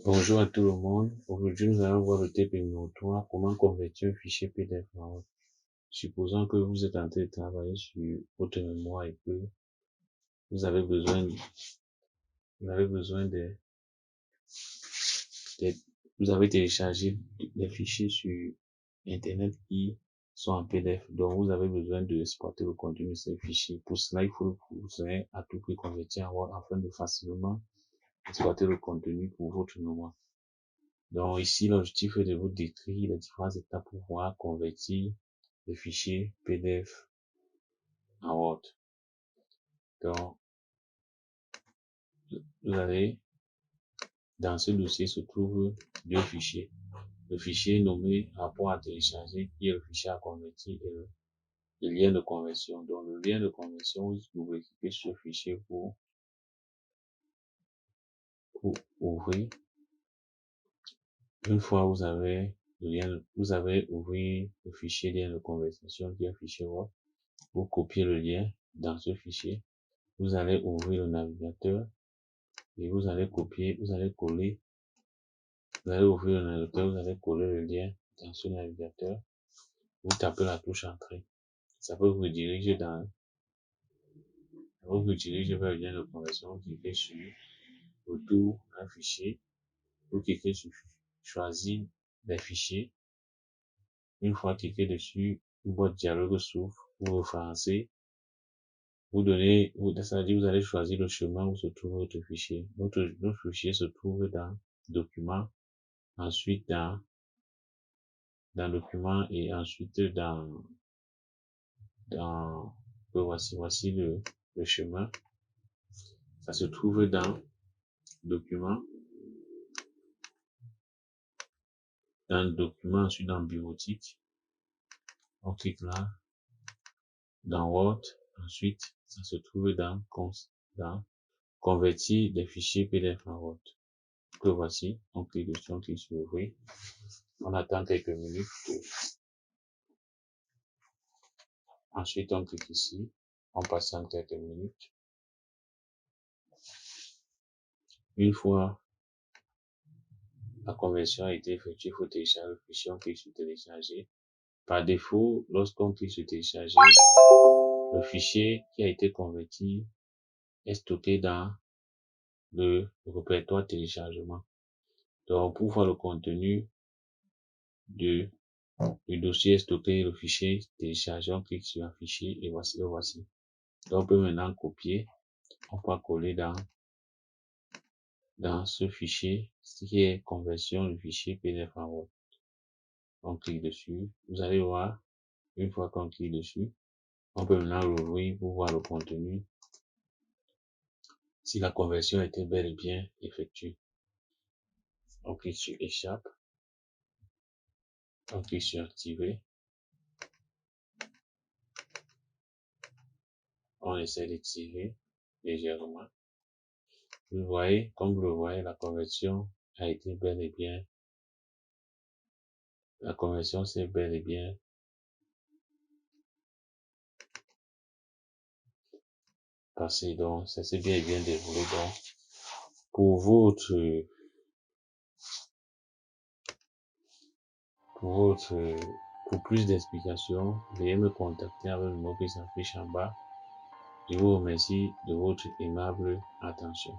Bonjour à tout le monde. Aujourd'hui, nous allons voir le TP numéro 3, comment convertir un fichier PDF en Word. Supposons que vous êtes en train de travailler sur votre mémoire et que vous avez besoin vous avez téléchargé des fichiers sur Internet qui sont en PDF. Donc, vous avez besoin de exporter le contenu de ces fichiers. Pour cela, il faut que vous soyez à tout prix convertir en Word afin de facilement exporter le contenu pour votre mémoire. Donc ici, l'objectif est de vous décrire les différentes étapes pour pouvoir convertir le fichier PDF en Word. Donc, vous avez, dans ce dossier se trouvent deux fichiers. Le fichier nommé rapport à télécharger, qui est le fichier à convertir, et le lien de conversion. Donc, le lien de conversion, vous pouvez cliquer sur ce fichier pour ouvrir. Une fois vous avez le lien, vous avez ouvert le fichier lien de conversation, qui est un fichier Word. Vous copiez le lien dans ce fichier. Vous allez ouvrir le navigateur et vous allez copier, vous allez coller, vous allez ouvrir le navigateur, vous allez coller le lien dans ce navigateur. Vous tapez la touche entrée. Ça peut vous diriger vers le lien de conversion. Vous cliquez sur retour un fichier. Vous cliquez sur choisir des fichiers. Une fois cliqué dessus, une boîte dialogue s'ouvre. Vous référencez. Ça veut dire vous allez choisir le chemin où se trouve votre fichier. Notre fichier se trouve dans document, ensuite dans document et ensuite voici le chemin. Ça se trouve dans document, ensuite dans bureautique. On clique là, dans Word, ensuite ça se trouve dans convertir des fichiers PDF en Word. Que voici, on clique dessus, on clique sur ouvrir. On attend quelques minutes. Ensuite, on clique ici, on patiente quelques minutes. Une fois la conversion a été effectuée, il faut télécharger le fichier, on clique sur télécharger. Par défaut, lorsqu'on clique sur télécharger, le fichier qui a été converti est stocké dans le répertoire téléchargement. Donc, pour voir le contenu du dossier stocké, le fichier téléchargé, on clique sur un fichier et voici le voici. Donc, on peut maintenant copier, on peut coller dans ce fichier, ce qui est conversion du fichier PDF en Word. On clique dessus, vous allez voir, une fois qu'on clique dessus, on peut maintenant l'ouvrir pour voir le contenu, si la conversion était bel et bien effectuée. On clique sur échappe, on clique sur activer, on essaie de tirer légèrement. Vous voyez, comme vous le voyez, la conversion a été bel et bien, la conversion s'est bel et bien passée, donc ça s'est bien et bien déroulé. Donc, pour plus d'explications, veuillez me contacter avec le numéro qui s'affiche en bas. Je vous remercie de votre aimable attention.